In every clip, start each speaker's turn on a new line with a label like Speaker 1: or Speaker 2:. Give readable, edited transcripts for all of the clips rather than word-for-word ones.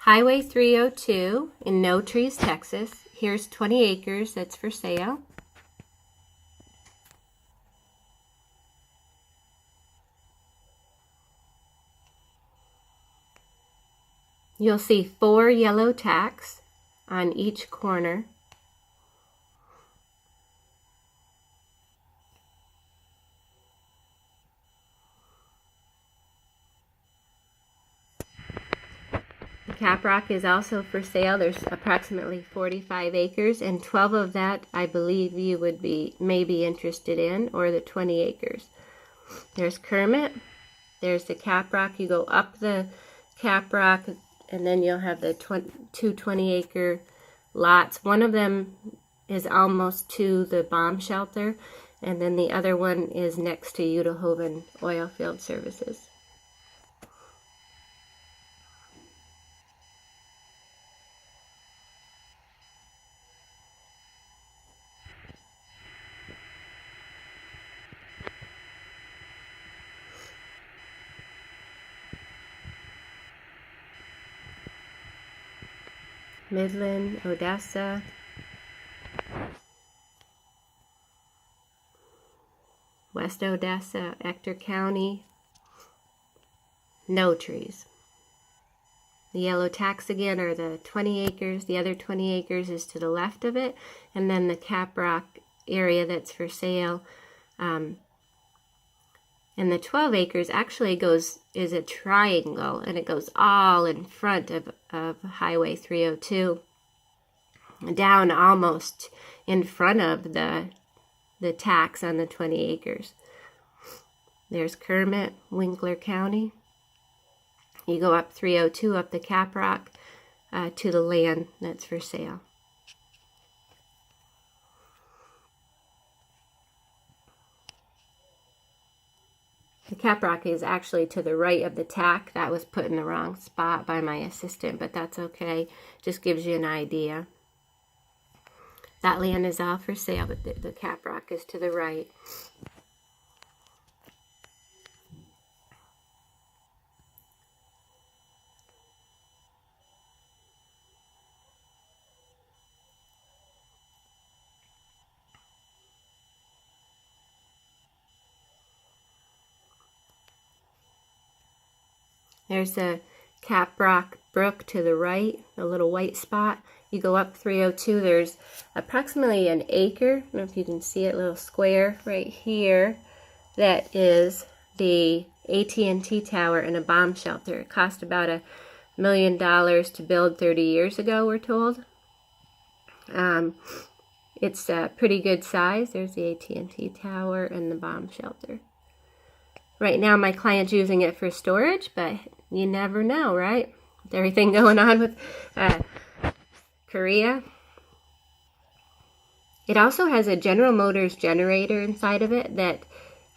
Speaker 1: Highway 302 in Notrees, Texas. Here's 20 acres that's for sale. You'll see 4 yellow tacks on each corner. The caprock is also for sale. There's approximately 45 acres, and 12 of that I believe you would be maybe interested in, or the 20 acres. There's Kermit. There's the caprock. You go up the caprock, and then you'll have the two 20-acre lots. One of them is almost to the bomb shelter, and then the other one is next to Udahoven Oil Field Services. Midland, Odessa, West Odessa, Ector County, Notrees. The yellow tacks again are the 20 acres. The other 20 acres is to the left of it, and then the caprock area that's for sale. And the 12 acres actually is a triangle, and it goes all in front of Highway 302, down almost in front of the tacks on the 20 acres. There's Kermit, Winkler County. You go up 302, up the caprock, to the land that's for sale. The caprock is actually to the right of the tack. That was put in the wrong spot by my assistant, but that's okay. Just gives you an idea. That land is all for sale, but the caprock is to the right. There's a caprock brook to the right, a little white spot. You go up 302, there's approximately an acre, I don't know if you can see it, a little square right here. That is the AT&T tower and a bomb shelter. It cost about $1 million to build 30 years ago, we're told. It's a pretty good size. There's the AT&T tower and the bomb shelter. Right now my client's using it for storage, but you never know, right? With everything going on with Korea. It also has a General Motors generator inside of it that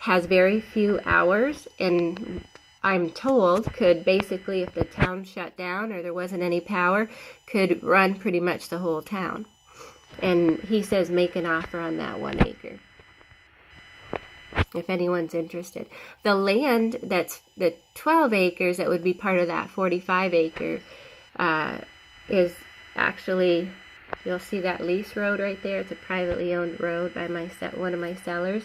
Speaker 1: has very few hours, and I'm told could basically, if the town shut down or there wasn't any power, could run pretty much the whole town. And he says make an offer on that 1 acre, if anyone's interested. The land that's the 12 acres that would be part of that 45 acre is actually, you'll see that lease road right there. It's a privately owned road by one of my sellers,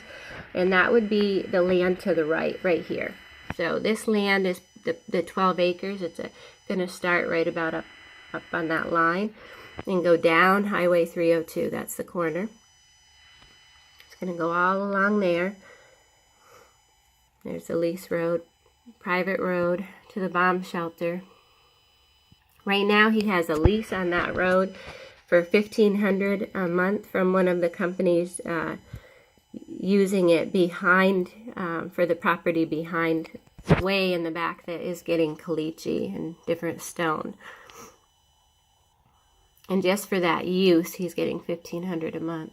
Speaker 1: and that would be the land to the right here. So this land is the 12 acres. It's going to start right about up on that line and go down Highway 302. That's the corner. It's going to go all along there. There's the lease road, private road to the bomb shelter. Right now he has a lease on that road for $1,500 a month from one of the companies using it behind, for the property behind, way in the back that is getting caliche and different stone. And just for that use, he's getting $1,500 a month.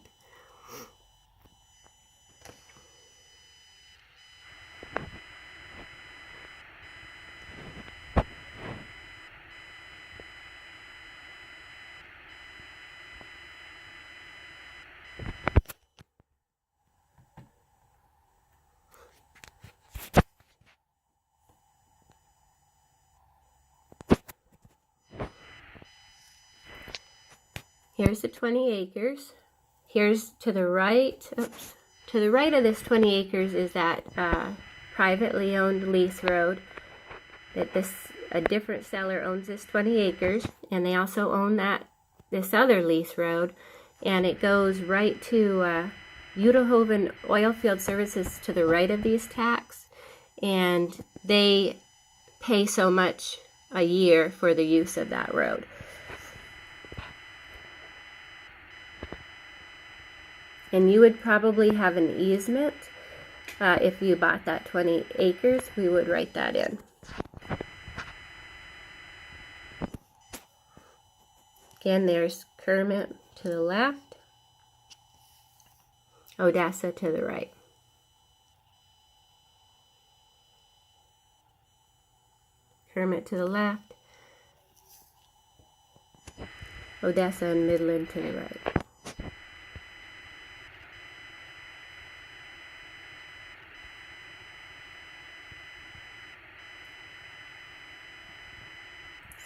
Speaker 1: Here's the 20 acres. Here's to the right, oops, to the right of this 20 acres is that privately owned lease road. That a different seller owns this 20 acres, and they also own this other lease road, and it goes right to Utehoven Oilfield Services to the right of these tacks, and they pay so much a year for the use of that road. And you would probably have an easement. If you bought that 20 acres, we would write that in. Again, there's Kermit to the left, Odessa to the right. Kermit to the left, Odessa and Midland to the right.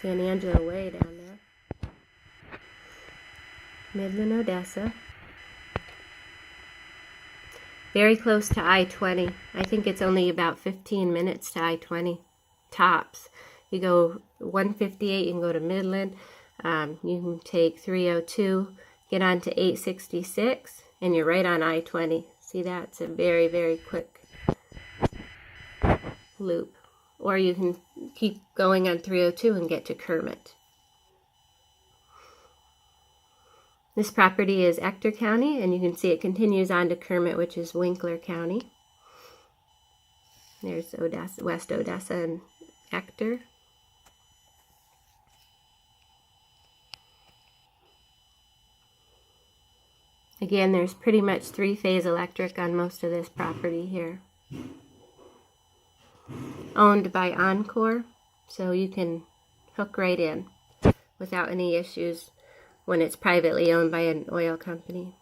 Speaker 1: San Angelo way down there. Midland, Odessa. Very close to I-20. I think it's only about 15 minutes to I-20, tops. You go 158, you can go to Midland. You can take 302, get on to 866, and you're right on I-20. See that? It's a very, very quick loop. Or you can keep going on 302 and get to Kermit. This property is Ector County, and you can see it continues on to Kermit, which is Winkler County. There's Odessa, West Odessa and Ector. Again, there's pretty much three-phase electric on most of this property here. Owned by Encore, so you can hook right in without any issues when it's privately owned by an oil company.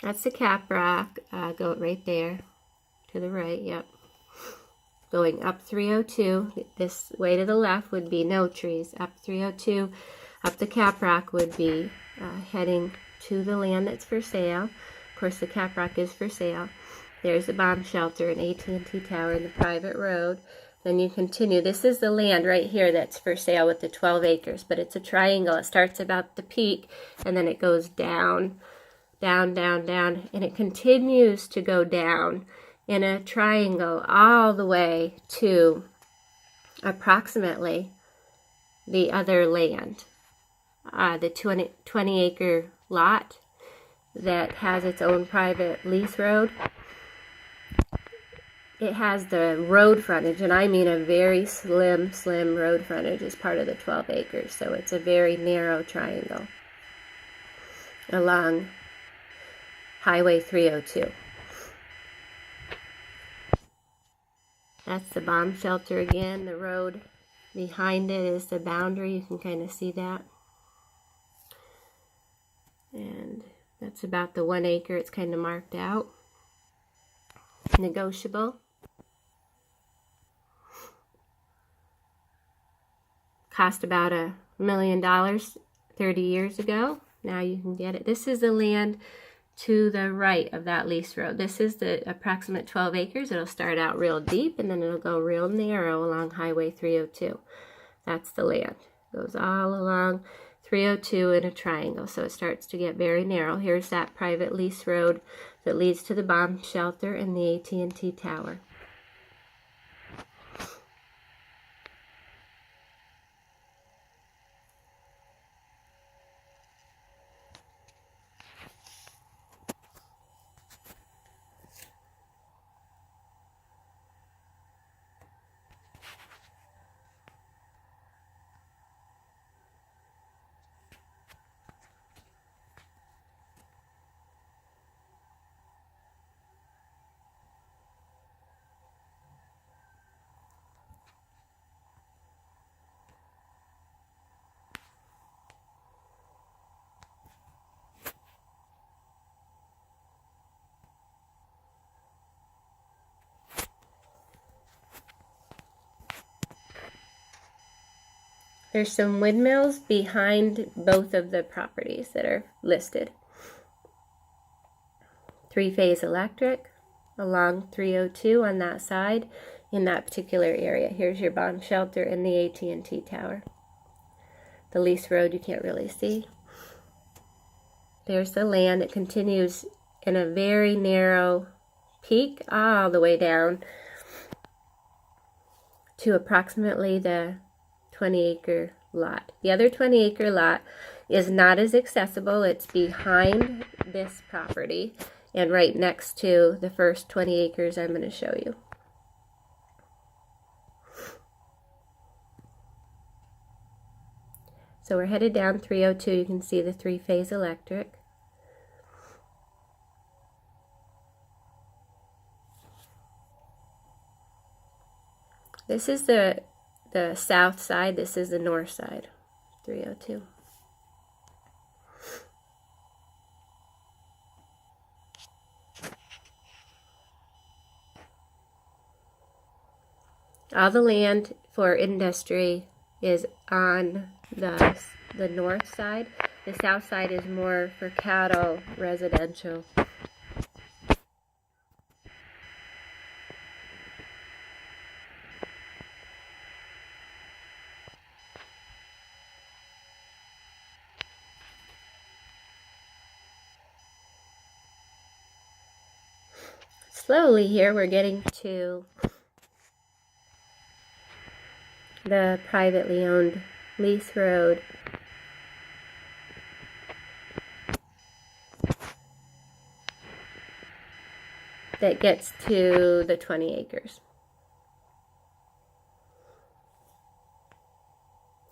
Speaker 1: That's the Caprock. Go right there to the right, yep. Going up 302, this way to the left would be Notrees. Up 302, up the Caprock would be heading to the land that's for sale. Of course, the Caprock is for sale. There's a bomb shelter, an AT&T tower, and the private road. Then you continue. This is the land right here that's for sale with the 12 acres, but it's a triangle. It starts about the peak, and then it goes down, down, down, down, and it continues to go down in a triangle all the way to approximately the other land, the 20 acre lot that has its own private lease road. It has the road frontage, and I mean a very slim road frontage as part of the 12 acres. So it's a very narrow triangle along Highway 302. That's the bomb shelter again. The road behind it is the boundary. You can kind of see that. And that's about the 1 acre. It's kind of marked out. Negotiable. Cost about $1 million 30 years ago. Now you can get it. This is the land to the right of that lease road. This is the approximate 12 acres. It'll start out real deep and then it'll go real narrow along Highway 302. That's the land. It goes all along 302 in a triangle, so it starts to get very narrow. Here's that private lease road that leads to the bomb shelter and the AT&T tower. There's some windmills behind both of the properties that are listed. 3-phase electric along 302 on that side in that particular area. Here's your bomb shelter and the AT&T tower. The lease road you can't really see. There's the land. It continues in a very narrow peak all the way down to approximately the 20-acre lot. The other 20-acre lot is not as accessible. It's behind this property and right next to the first 20 acres I'm going to show you. So we're headed down 302. You can see the 3-phase electric. This is the south side. This is the north side, 302. All the land for industry is on the north side. The south side is more for cattle, residential. Slowly here we're getting to the privately owned lease road. That gets to the 20 acres.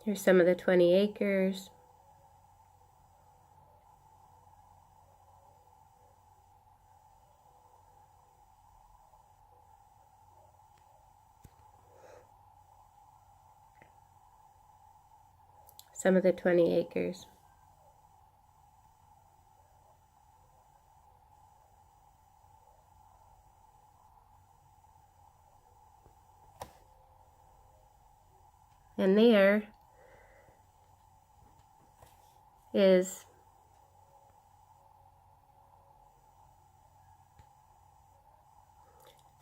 Speaker 1: Here's some of the 20 acres. Some of the 20 acres. And there is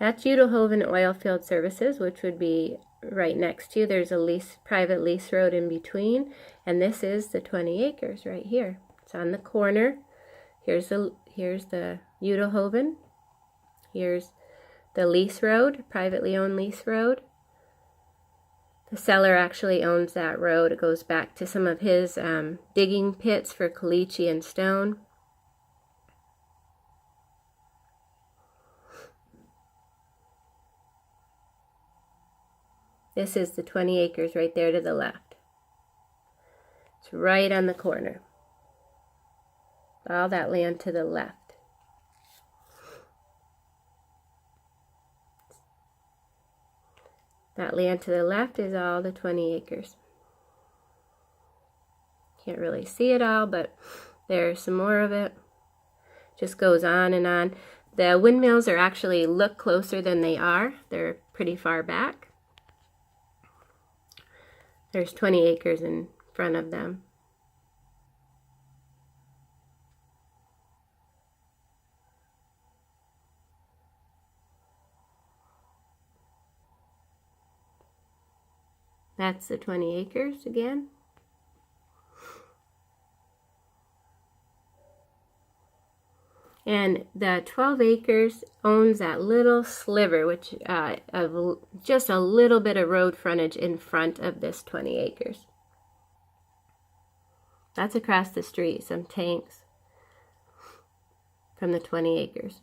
Speaker 1: that's Utehoven Oilfield Services, which would be right next to you. There's a private lease road in between, and this is the 20 acres right here. It's on the corner. Here's the Utehoven. Here's the lease road, privately owned lease road. The seller actually owns that road. It goes back to some of his digging pits for caliche and stone. This is the 20 acres right there to the left. It's right on the corner. All that land to the left. That land to the left is all the 20 acres. Can't really see it all, but there's some more of it. Just goes on and on. The windmills are actually look closer than they are. They're pretty far back. There's 20 acres in front of them. That's the 20 acres again. And the 12 acres owns that little sliver, which of just a little bit of road frontage in front of this 20 acres. That's across the street, some tanks from the 20 acres.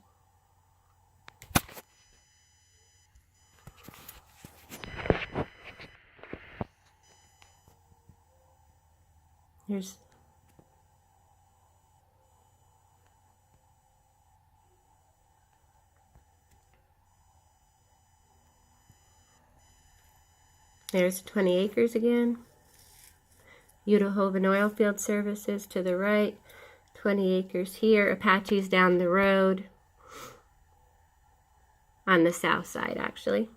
Speaker 1: There's 20 acres again. Utehoven Oilfield Services to the right. 20 acres here. Apache's down the road. On the south side, actually.